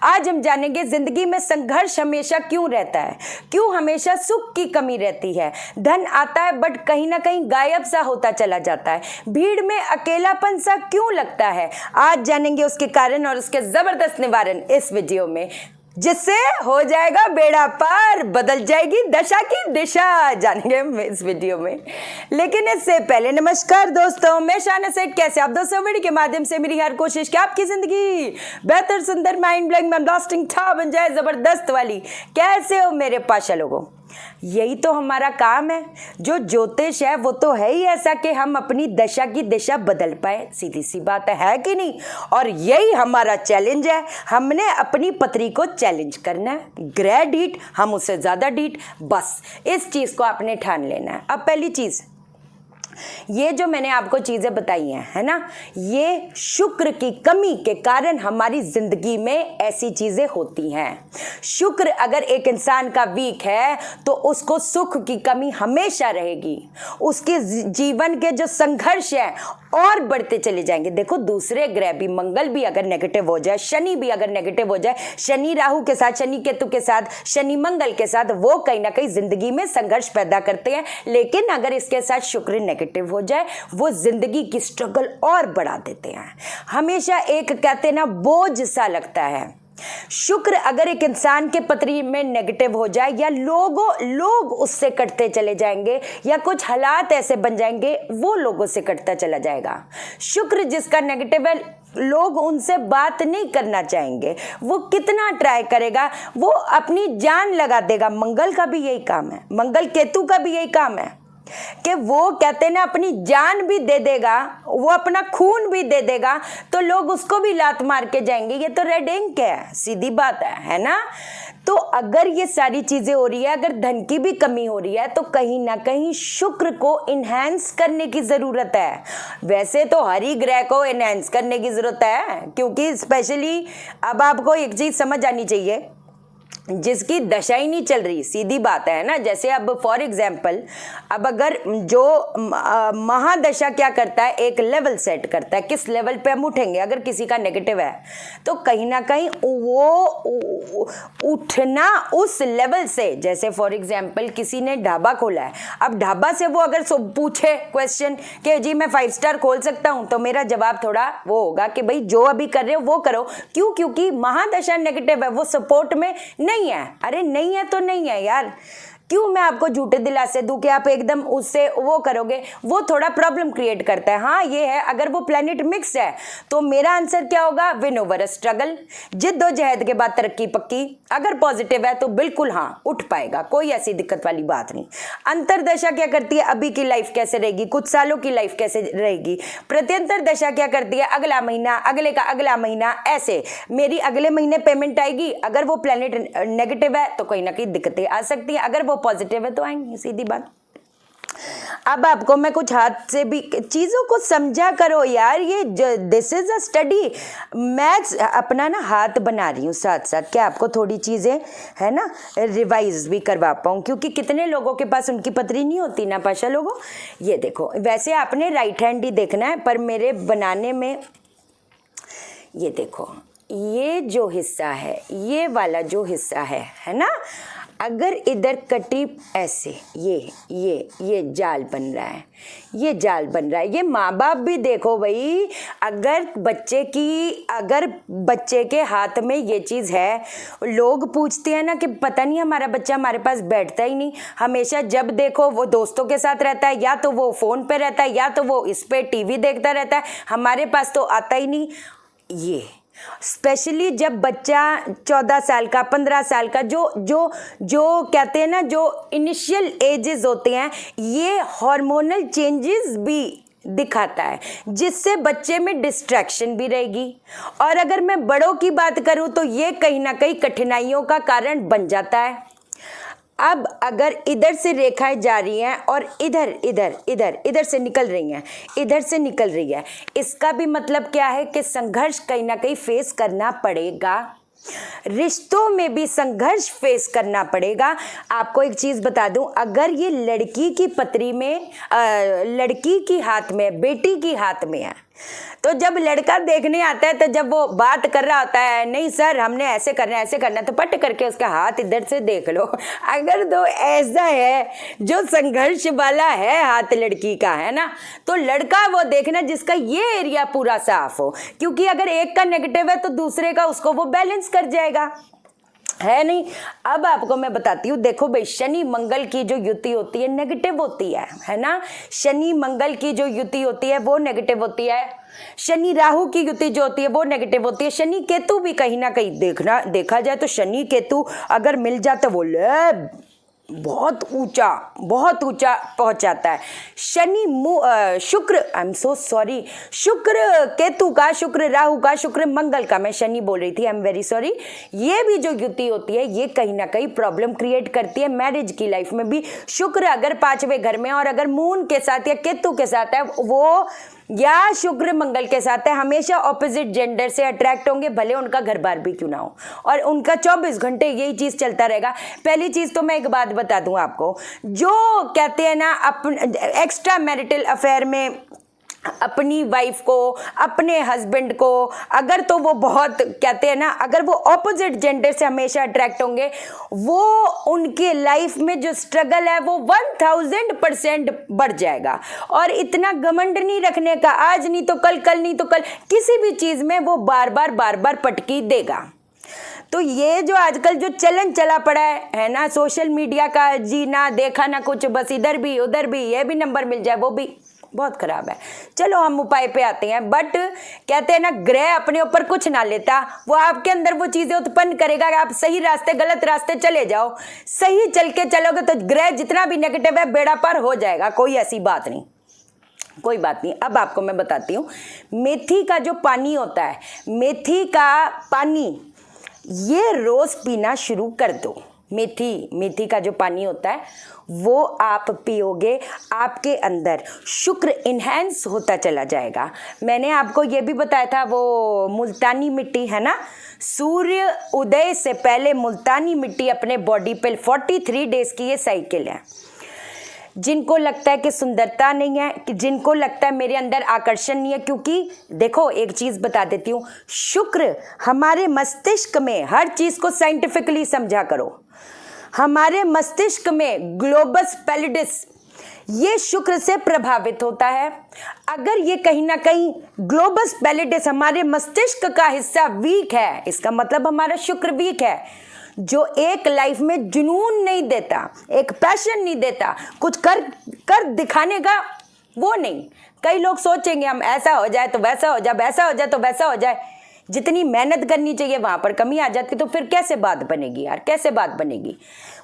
आज हम जानेंगे जिंदगी में संघर्ष हमेशा क्यों रहता है, क्यों हमेशा सुख की कमी रहती है। धन आता है बट कहीं ना कहीं गायब सा होता चला जाता है। भीड़ में अकेलापन सा क्यों लगता है। आज जानेंगे उसके कारण और उसके जबरदस्त निवारण इस वीडियो में, जिससे हो जाएगा बेड़ा पार, बदल जाएगी दशा की दिशा। जानेंगे हम इस वीडियो में। लेकिन इससे पहले नमस्कार दोस्तों, मैं शाना सेठ। कैसे आप दोस्तों? वीडियो के माध्यम से मेरी हर कोशिश कि आपकी जिंदगी बेहतर, सुंदर, माइंड ब्लोइंग, ब्लास्टिंग था बन जाए, जबरदस्त वाली। कैसे हो मेरे पाशा लोगों? यही तो हमारा काम है। जो ज्योतिष है वो तो है ही ऐसा कि हम अपनी दशा की दिशा बदल पाए। सीधी सी बात है कि नहीं? और यही हमारा चैलेंज है। हमने अपनी पत्री को चैलेंज करना है। ग्रह डीट, हम उससे ज्यादा डीट, बस इस चीज को आपने ठान लेना है। अब पहली चीज, ये जो मैंने आपको चीजें बताई हैं, है ना, ये शुक्र की कमी के कारण हमारी जिंदगी में ऐसी चीजें होती हैं। शुक्र अगर एक इंसान का वीक है तो उसको सुख की कमी हमेशा रहेगी। उसके जीवन के जो संघर्ष है और बढ़ते चले जाएंगे। देखो, दूसरे ग्रह भी, मंगल भी अगर नेगेटिव हो जाए, शनि भी अगर नेगेटिव हो जाए, शनि राहु के साथ, शनि केतु के साथ, शनि मंगल के साथ, वो कहीं ना कहीं जिंदगी में संघर्ष पैदा करते हैं। लेकिन अगर इसके साथ शुक्र नेगेटिव हो जाए, वो जिंदगी की स्ट्रगल और बढ़ा देते हैं। हमेशा एक कहते हैं ना, बोझ सा लगता है। शुक्र अगर एक इंसान के पत्री में नेगेटिव हो जाए, या लोग उससे कटते चले जाएंगे, या कुछ हालात ऐसे बन जाएंगे वो लोगों से कटता चला जाएगा। शुक्र जिसका नेगेटिव है, लोग उनसे बात नहीं करना चाहेंगे। वो कितना ट्राई करेगा, वो अपनी जान लगा देगा। मंगल का भी यही काम है, मंगल केतु का भी यही काम है कि वो कहते हैं ना, अपनी जान भी दे देगा, वो अपना खून भी दे देगा, तो लोग उसको भी लात मार के जाएंगे। ये तो रेड इंक है, सीधी बात है ना। तो अगर ये सारी चीजें हो रही है, अगर धन की भी कमी हो रही है, तो कहीं ना कहीं शुक्र को इनहैंस करने की जरूरत है। वैसे तो हर ही ग्रह को इनहैंस करने की जरूरत है, क्योंकि स्पेशली अब आपको एक चीज समझ आनी चाहिए, जिसकी दशा ही नहीं चल रही, सीधी बात है ना। जैसे अब फॉर एग्जाम्पल, अब अगर जो महादशा क्या करता है, एक लेवल सेट करता है, किस लेवल पे हम उठेंगे। अगर किसी का नेगेटिव है तो कहीं ना कहीं वो उठना उस लेवल से, जैसे फॉर एग्जाम्पल किसी ने ढाबा खोला है, अब ढाबा से वो अगर पूछे क्वेश्चन कि जी मैं 5 स्टार खोल सकता हूं, तो मेरा जवाब थोड़ा वो होगा कि भाई जो अभी कर रहे हो वो करो। क्यों? क्योंकि महादशा नेगेटिव है, वो सपोर्ट में नहीं है। अरे नहीं है तो नहीं है यार, क्यों मैं आपको झूठे दिलासे दूं कि आप एकदम उससे वो करोगे, वो थोड़ा प्रॉब्लम क्रिएट करता है। हाँ ये है, अगर वो प्लेनेट मिक्स है तो मेरा आंसर क्या होगा? विन ओवर स्ट्रगल, जिद्दोजहद के बाद तरक्की पक्की। अगर पॉजिटिव है तो बिल्कुल हाँ उठ पाएगा, कोई ऐसी दिक्कत वाली बात नहीं। अंतरदशा क्या करती है? अभी की लाइफ कैसे रहेगी, कुछ सालों की लाइफ कैसे रहेगी। प्रत्यंतर दशा क्या करती है? अगला महीना, अगले का अगला महीना, ऐसे मेरी अगले महीने पेमेंट आएगी। अगर वो प्लेनेट नेगेटिव है तो कहीं ना कहीं दिक्कतें आ सकती है, अगर वो पॉजिटिव है तो आएंगी, सीधी बात। अब आपको मैं कुछ हाथ से भी चीजों को समझा करो यार, ये दिस इज अ स्टडी। मैं अपना ना हाथ बना रही हूँ साथ साथ, क्या आपको थोड़ी चीजें है ना रिवाइज भी करवा पाऊँ, क्योंकि कितने लोगों के पास उनकी पत्री नहीं होती ना पाशा लोगों। ये देखो, वैसे आपने राइट हैंड ही देखना है, पर मेरे बनाने में ये देखो, ये जो हिस्सा है, ये वाला जो हिस्सा है ना, अगर इधर कटी ऐसे, ये जाल बन रहा है, ये जाल बन रहा है। ये माँ बाप भी देखो भाई, अगर बच्चे के हाथ में ये चीज़ है, लोग पूछते हैं ना कि पता नहीं हमारा बच्चा हमारे पास बैठता ही नहीं, हमेशा जब देखो वो दोस्तों के साथ रहता है, या तो वो फ़ोन पे रहता है, या तो वो इस पे टीवी देखता रहता है, हमारे पास तो आता ही नहीं। ये स्पेशली जब बच्चा 14 साल का, 15 साल का, जो कहते हैं ना, जो इनिशियल एजेस होते हैं, ये हार्मोनल चेंजेस भी दिखाता है, जिससे बच्चे में डिस्ट्रैक्शन भी रहेगी। और अगर मैं बड़ों की बात करूं तो ये कहीं ना कहीं कठिनाइयों का कारण बन जाता है। अब अगर इधर से रेखाएं जा रही हैं और इधर से निकल रही हैं, इधर से निकल रही है, इसका भी मतलब क्या है कि संघर्ष कहीं ना कहीं फेस करना पड़ेगा। रिश्तों में भी संघर्ष फेस करना पड़ेगा। आपको एक चीज बता दूं, अगर ये लड़की की पत्री में, लड़की की हाथ में, बेटी की हाथ में है, तो जब लड़का देखने आता है तो जब वो बात कर रहा होता है, नहीं सर हमने ऐसे करना है ऐसे करना है, तो पट करके उसका हाथ इधर से देख लो। अगर तो ऐसा है जो संघर्ष वाला है हाथ लड़की का, है ना, तो लड़का वो देखना जिसका ये एरिया पूरा साफ हो, क्योंकि अगर एक का नेगेटिव है तो दूसरे का उसको वो बैलेंस कर जाएगा, है नहीं। अब आपको मैं बताती हूँ, देखो भाई, शनि मंगल की जो युति होती है नेगेटिव होती है ना। शनि मंगल की जो युति होती है वो नेगेटिव होती है। शनि राहु की युति जो होती है वो नेगेटिव होती है। शनि केतु भी कहीं ना कहीं देखा जाए तो शनि केतु अगर मिल जाता वो ले बहुत ऊंचा पहुंच जाता है। शनि शुक्र, आई एम सो सॉरी, शुक्र केतु का, शुक्र राहु का, शुक्र मंगल का, मैं शनि बोल रही थी, आई एम वेरी सॉरी। ये भी जो युति होती है ये कहीं ना कहीं प्रॉब्लम क्रिएट करती है मैरिज की लाइफ में भी। शुक्र अगर 5वें घर में और अगर मून के साथ या केतु के साथ है वो, या शुक्र मंगल के साथ है, हमेशा ऑपोजिट जेंडर से अट्रैक्ट होंगे, भले उनका घर बार भी क्यों ना हो, और उनका 24 घंटे यही चीज चलता रहेगा। पहली चीज तो मैं एक बात बता दूं आपको, जो कहते हैं ना एक्स्ट्रा मैरिटल अफेयर में अपनी वाइफ को, अपने हस्बैंड को, अगर तो वो बहुत कहते हैं ना, अगर वो ऑपोजिट जेंडर से हमेशा अट्रैक्ट होंगे, वो उनके लाइफ में जो स्ट्रगल है वो 1000% बढ़ जाएगा। और इतना घमंड नहीं रखने का, आज नहीं तो कल, कल नहीं तो कल, किसी भी चीज में वो बार बार पटकी देगा। तो ये जो आजकल जो चलन चला पड़ा है ना, सोशल मीडिया का, जीना देखा ना कुछ, बस इधर भी उधर भी, ये भी नंबर मिल जाए, वो भी बहुत खराब है। चलो हम उपाय पे आते हैं। बट कहते हैं ना, ग्रह अपने ऊपर कुछ ना लेता, वो आपके अंदर वो चीजें उत्पन्न करेगा कि आप सही रास्ते गलत रास्ते चले जाओ। सही चल के चलोगे तो ग्रह जितना भी नेगेटिव है बेड़ा पार हो जाएगा, कोई ऐसी बात नहीं, कोई बात नहीं। अब आपको मैं बताती हूँ, मेथी का जो पानी होता है, मेथी का पानी ये रोज पीना शुरू कर दो। मेथी का जो पानी होता है वो आप पियोगे, आपके अंदर शुक्र इनहेंस होता चला जाएगा। मैंने आपको ये भी बताया था, वो मुल्तानी मिट्टी है ना, सूर्य उदय से पहले मुल्तानी मिट्टी अपने बॉडी पे 43 डेज की ये साइकिल है। जिनको लगता है कि सुंदरता नहीं है, कि जिनको लगता है मेरे अंदर आकर्षण नहीं है, क्योंकि देखो एक चीज बता देती हूँ, शुक्र हमारे मस्तिष्क में, हर चीज को साइंटिफिकली समझा करो, हमारे मस्तिष्क में ग्लोबस पैलिडिस ये शुक्र से प्रभावित होता है। अगर ये कहीं ना कहीं ग्लोबस पैलिडिस हमारे मस्तिष्क का हिस्सा वीक है, इसका मतलब हमारा शुक्र वीक है, जो एक लाइफ में जुनून नहीं देता, एक पैशन नहीं देता, कुछ कर दिखाने का वो नहीं। कई लोग सोचेंगे हम ऐसा हो जाए तो वैसा हो जाए, वैसा हो जाए तो वैसा हो जाए, जितनी मेहनत करनी चाहिए वहां पर कमी आ जाती, तो फिर कैसे बात बनेगी यार, कैसे बात बनेगी।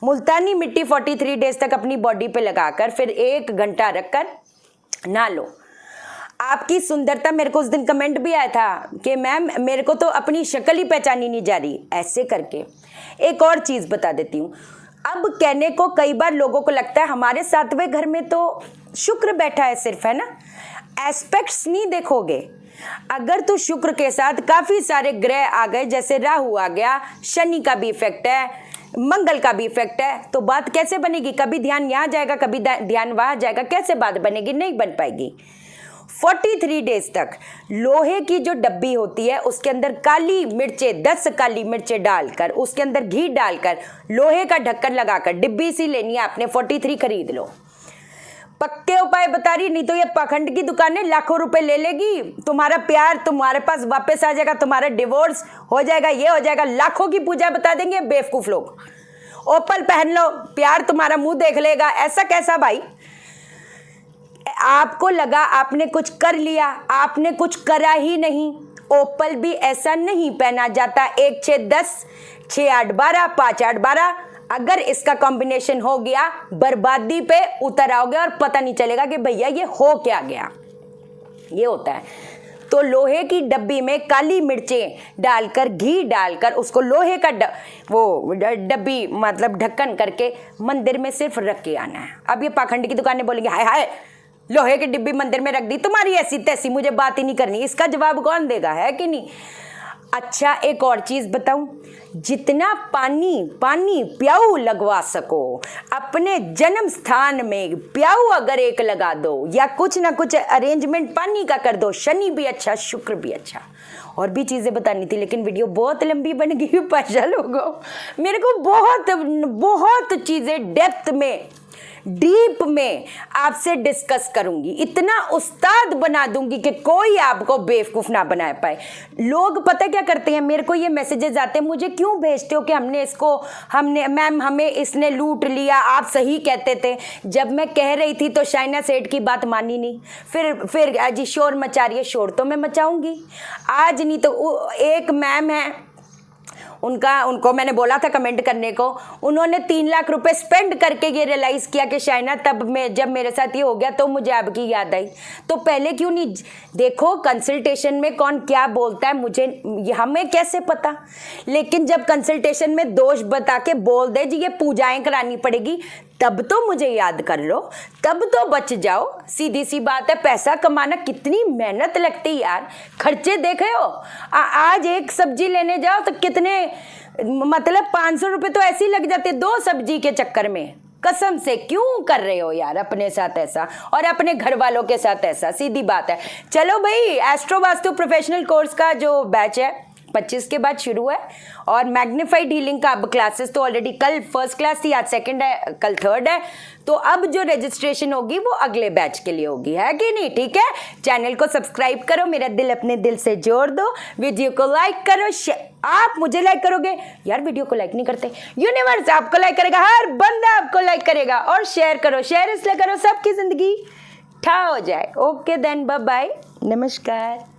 मुल्तानी मिट्टी 43 डेज तक अपनी बॉडी पे लगाकर फिर 1 घंटा रखकर नहा लो। आपकी सुंदरता, मेरे को उस दिन कमेंट भी आया था कि मैम मेरे को तो अपनी शक्ल ही पहचानी नहीं जा रही, ऐसे करके। एक और चीज बता देती हूँ, अब कहने को कई बार लोगों को लगता है हमारे 7वें घर में तो शुक्र बैठा है सिर्फ, है ना, एस्पेक्ट्स नहीं देखोगे। अगर तो शुक्र के साथ काफी सारे ग्रह आ गए, जैसे राहु आ गया, शनि का भी इफेक्ट है, मंगल का भी इफेक्ट है, तो बात कैसे बनेगी। कभी ध्यान यहाँ जाएगा, कभी ध्यान वहां जाएगा, कैसे बात बनेगी, नहीं बन पाएगी। 43 डेज तक लोहे की जो डब्बी होती है उसके अंदर काली मिर्चें, 10 काली मिर्चें डालकर, उसके अंदर घी डालकर, लोहे का ढक्कन लगाकर, डिब्बी सी लेनी है आपने, 43 खरीद लो। पक्के उपाय बता रही, नहीं तो ये पाखंड की दुकानें लाखों रुपए ले लेगी, तुम्हारा प्यार तुम्हारे पास वापस आ जाएगा, तुम्हारा डिवोर्स हो जाएगा, ये हो जाएगा, लाखों की पूजा बता देंगे बेवकूफ लोग। ओपल पहन लो, प्यार तुम्हारा मुंह देख लेगा, ऐसा कैसा भाई। आपको लगा आपने कुछ कर लिया, आपने कुछ करा ही नहीं। ओपल भी ऐसा नहीं पहना जाता, 1 6 10, 6 8 12, 5 8 12, अगर इसका कॉम्बिनेशन हो गया बर्बादी पे उतर आओगे और पता नहीं चलेगा कि भैया ये हो क्या गया। ये होता है। तो लोहे की डब्बी में काली मिर्चें डालकर, घी डालकर, उसको लोहे का वो डब्बी मतलब ढक्कन करके मंदिर में सिर्फ रख के आना है। अब ये पाखंड की दुकानें बोलेंगे हाय हाय लोहे की डिब्बी मंदिर में रख दी, तुम्हारी ऐसी तैसी, मुझे बात ही नहीं करनी। इसका जवाब कौन देगा, है कि नहीं। अच्छा एक और चीज बताऊं, जितना पानी पानी प्याऊ लगवा सको अपने जन्म स्थान में, प्याऊ अगर एक लगा दो या कुछ ना कुछ अरेंजमेंट पानी का कर दो, शनि भी अच्छा शुक्र भी अच्छा। और भी चीज़ें बतानी थी लेकिन वीडियो बहुत लंबी बन गई, परेशान लोगों। मेरे को बहुत बहुत चीज़ें डेप्थ में डीप में आपसे डिस्कस करूंगी, इतना उस्ताद बना दूंगी कि कोई आपको बेवकूफ़ ना बना पाए। लोग पता क्या करते हैं, मेरे को ये मैसेजेस आते हैं, मुझे क्यों भेजते हो कि हमने मैम हमें इसने लूट लिया, आप सही कहते थे। जब मैं कह रही थी तो शाइना सेठ की बात मानी नहीं, फिर जी शोर मचा रही है। शोर तो मैं मचाऊंगी आज, नहीं तो एक मैम है उनको मैंने बोला था कमेंट करने को, उन्होंने 3 लाख रुपए स्पेंड करके ये रियलाइज़ किया कि शाइना जब मेरे साथ ये हो गया तो मुझे आपकी याद आई। तो पहले क्यों नहीं देखो कंसल्टेशन में कौन क्या बोलता है, हमें कैसे पता। लेकिन जब कंसल्टेशन में दोष बता के बोल दे जी ये पूजाएं करानी पड़ेगी, तब तो मुझे याद कर लो, तब तो बच जाओ। सीधी सी बात है, पैसा कमाना कितनी मेहनत लगती है यार। खर्चे देखे हो, आज एक सब्जी लेने जाओ तो कितने, मतलब 500 रुपये तो ऐसे ही लग जाते 2 सब्जी के चक्कर में। कसम से क्यों कर रहे हो यार अपने साथ ऐसा और अपने घर वालों के साथ ऐसा, सीधी बात है। चलो भाई, एस्ट्रो वास्तु प्रोफेशनल कोर्स का जो बैच है 25 के बाद शुरू है, और मैग्नीफाइड हीलिंग का अब क्लासेस तो ऑलरेडी, कल फर्स्ट क्लास थी, आज सेकंड है, कल थर्ड है। तो अब जो रजिस्ट्रेशन होगी वो अगले बैच के लिए होगी, है कि नहीं? ठीक है, चैनल को सब्सक्राइब करो, मेरा दिल अपने दिल से जोड़ दो, वीडियो को लाइक करो। आप मुझे लाइक करोगे यार, वीडियो को लाइक नहीं करते, यूनिवर्स आपको लाइक करेगा, हर बंदा आपको लाइक करेगा। और शेयर करो, शेयर इसलिए करो सबकी जिंदगी ठा हो जाए। ओके देन, बाय बाय, नमस्कार।